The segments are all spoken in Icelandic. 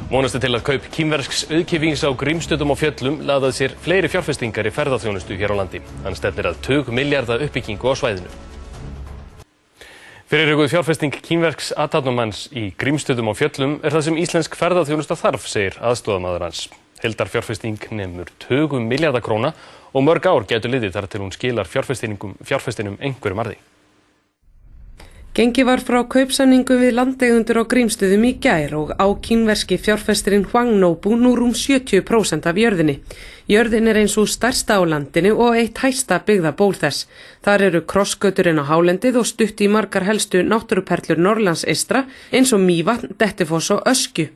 Vonast til að kaup kínversks auðkýfings á Grímsstöðum á Fjöllum laðað sér fleiri fjárfestingar í ferðaþjónustu hér á landi. Hann stefnir að tugmilljarða uppbyggingu á svæðinu. Fyrirhuguð fjárfesting kínversks athafnamanns í Grímsstöðum á Fjöllum það sem íslensk ferðaþjónusta þarf, segir aðstoðarmaður hans. Heildarfjárfesting nemur tugum milljarða króna og mörg ár gætu liðið þar til hún skilar fjárfestinum einhverjum arði. Gengið var frá kaupsamningum við landeigendur á Grímsstöðum í gær og á kínverski fjárfestirinn Huang Nobu nú rúm 70% af jörðinni. Jörðin eins og stærsta á landinu og eitt hæsta byggðaból þess. Þar eru krossgöturinn á hálendið og stutt í margar helstu náttúruperlur Norrlands eystra eins og Mývatn, Dettifoss og Öskju.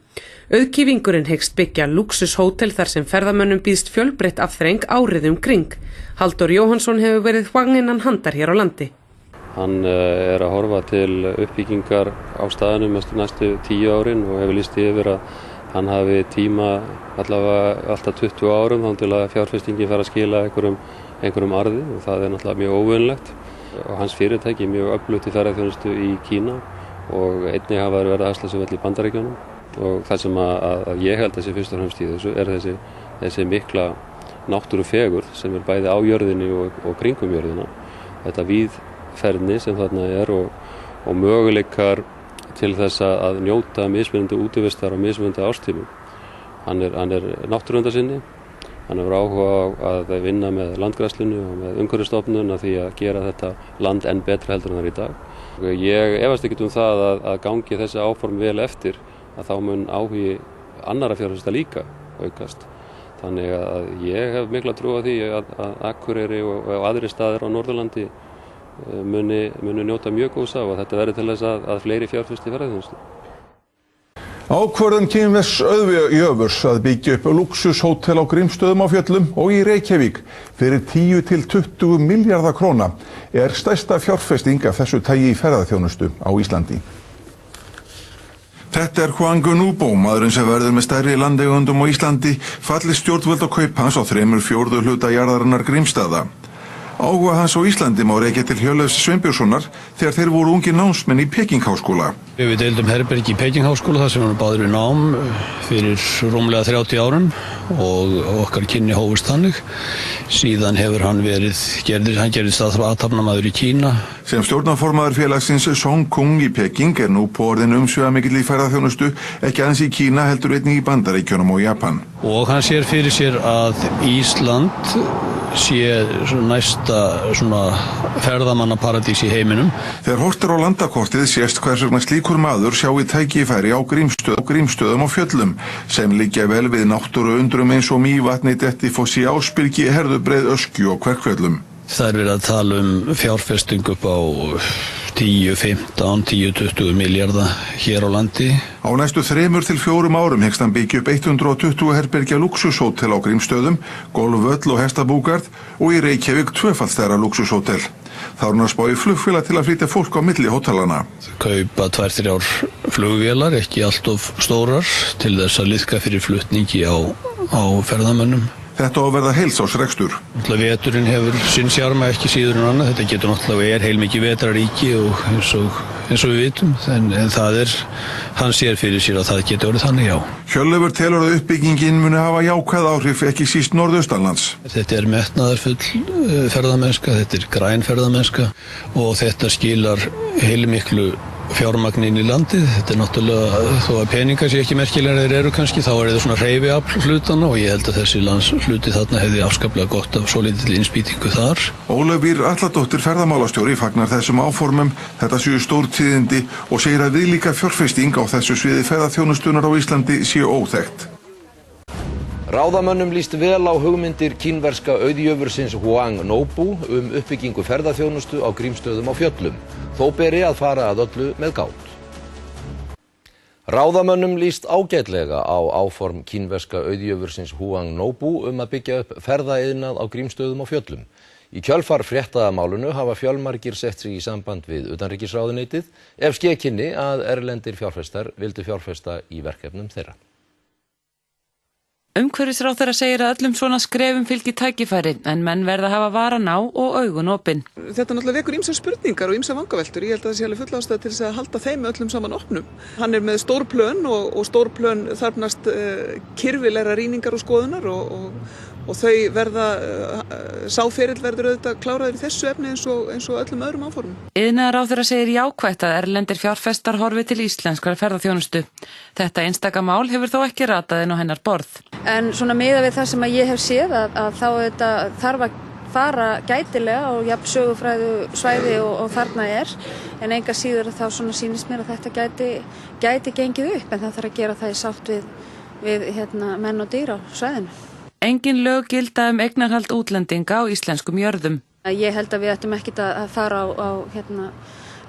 Auðkýfingurinn hyggst byggja lúxushótel þar sem ferðamönnum býðst fjölbreytt afþreying árið kring. Halldór Jóhannsson hefur verið Huang innan handar hér á landi. Hann að horfa til uppbyggingar á staðnum næstu 10 árin og hefur lýst yfir að hann hafi tíma allavega alltaf 20 árum þá til að fjárfestingin fara að skila einhverjum arði og það er náttúrulega mjög óvenjulegt. Hans fyrirtæki er mjög öflugt í ferðaþjónustu í Kína og einnig hafa verið að hasla sig vel í Bandaríkjunum og það sem að ég held að sé fyrst og fremst í þessu er þessi mikla náttúrufegurð sem er bæði á jörðinni og kringum jörðina. Þetta víðferðni sem þarna er og möguleikar til þess að njóta mismunandi útivistar og mismunandi árstímum. Hann er náttúruverndarsinni, hann hefur áhuga á að vinna með landgræðslunni og með umhverfisstofnun að því að gera þetta land enn betra heldur en það er í dag. Ég efast ekkert það að gangi þessi áform vel eftir að þá mun áhugi annarra fjárfesta líka aukast. Þannig að ég hef mikla trú á því að Akureyri og aðrir staðir á Norðurlandi muni njóta mjög góðs af og þetta verður til þess að fleiri fjárfesti í ferðaþjónustu. Ákvörðun kínversks auðjöfurs að byggja upp lúxushótel á Grímsstöðum á Fjöllum og í Reykjavík fyrir 10 til 20 milljarða króna er stærsta fjárfesting af þessu tagi í ferðaþjónustu á Íslandi. Þetta er Huang Nobu, maðurinn sem verður með stærri landeigendum á Íslandi, falli stjórnvöld á kaup hans á 3/4 hluta jarðarinnar Grímsstaða. Áhuga hans á Íslandi má rekja til Hjörleifs Sveinbjörnssonar þegar þeir voru ungir námsmenn í Pekingháskóla. Við deildum herbergi í Pekingháskóla þar sem hann báður við nám fyrir rúmlega 30 árum og okkar kynni hófust þannig. Síðan hefur hann gerðist athafnamaður í Kína. Sem stjórnarformaður félagsins Song Kung í Peking er nú på orðin umsvifamikill í ferðaþjónustu, ekki aðeins í Kína heldur einnig í Bandaríkjunum og Japan. Og hann sér fyrir sér að Ísland sé næsta ferðamannaparadís í heiminum. Þegar horft er á landakortið sést hvers vegna slíkur maður sjái tækifæri á Grímsstöðum á Fjöllum sem liggja vel við náttúruundrum eins og Mývatni, Dettifossi, Ásbyrgi, Herðubreið, Öskju og Kverkfjöllum. Það er verið að tala fjárfesting upp á 10, 15, 10, 20 milljarða hér á landi. Á næstu 3 til 4 árum hyggst hann byggja upp 120 herbergja lúxushótel á Grímsstöðum, golfvöll og hestabúgarð og í Reykjavík 2-falt stærra lúxushótel. Þá er hann að spá í flugvélar til að flytja fólk á milli hótelana. Kaupa 2-3 flugvélar, ekki alltof stórar, til þess að liðka fyrir flutningi á ferðamönnum. Þetta á að verða heilsársrekstur. Veturinn hefur sinn sjarma ekki síður en annað. Þetta getur náttúrulega heilmikið vetraríki og eins og við vitum. En hann sér fyrir sér að það getur orðið þannig, já. Hjörleifur telur að uppbyggingin muni hafa jákvæð áhrif ekki síst norðaustanlands. Þetta er metnaðarfull ferðamennska, þetta er græn ferðamennska og þetta skilar heilmiklu fjármagn inn í landið. Þetta er náttúrulega, þó að peningar sé ekki merkilega þeir eru kannski, þá er þetta svona hreyfiafl hlutana og ég held að þessi landshluti þarna hefði afskaplega gott af svolítil innspýtingu þar. Ólöf Ýr Atladóttir ferðamálastjóri fagnar þessum áformum, þetta séu stórtíðindi og segir að viðlíka fjárfesting á þessu sviði ferðaþjónustunar á Íslandi séu óþekkt. Ráðamönnum líst vel á hugmyndir kínverska auðjöfursins Huang Nobu uppbyggingu ferðaþjónustu á Grímsstöðum á Fjöllum. Þó beri að fara að öllu með gát. Ráðamönnum líst ágætlega á áform kínverska auðjöfursins Huang Nobu að byggja upp ferðaiðnað á Grímsstöðum á Fjöllum. Í kjölfar fréttaðamálinu hafa fjölmargir sett sig í samband við utanríkisráðuneytið ef skekkinni að erlendir fjárfestar vildu fjárfesta í verkefnum þeirra. Umhverfisráðherra segir að öllum svona skrefum fylgi tækifæri en menn verða að hafa varann á og augun opin. Þetta náttúrulega vekur ýmsar spurningar og ýmsar vangaveltur. Ég held að það sé alveg full ástæða til þess að halda þeim öllum saman opnum. Hann er með stór plön og stór plön þarfnast kyrfilegra rýningar og skoðunar og þau verða, sáferill verður auðvitað kláraður í þessu efni eins og öllum öðrum áformum. Iðnaðarráðherra segir jákvætt að erlendir fjárfestar horfi til íslenskrar ferðaþjónustu. Þetta einstaka mál hefur þó ekki ratað inn á hennar borð. En svona miðað við það sem að ég hef séð að þá þarf að fara gætilega og jafn sögufræðu svæði og þarna en enga síður að þá svona sýnist mér að þetta gæti gengið upp en það þarf að gera það í sátt við menn og dýr á svæðinu. Engin lög gilda eignarhald útlendinga á íslenskum jörðum. Ég held að við ættum ekkert að fara á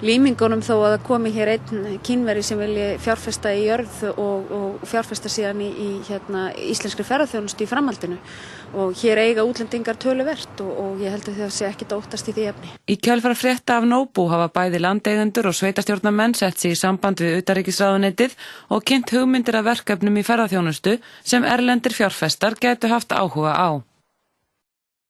límingunum þó að það komi hér einn Kínveri sem vilji fjárfesta í jörð og fjárfesta síðan í íslenskri ferðaþjónustu í framhaldinu og hér eiga útlendingar töluvert og ég held að það sé ekkert að óttast í því efni. Í kjölfar frétta af Nobu hafa bæði landeigendur og sveitarstjórnarmenn sett sig í samband við utanríkisráðuneytið og kynnt hugmyndir af verkefnum í ferðaþjónustu sem erlendir fjárfestar gætu haft áhuga á.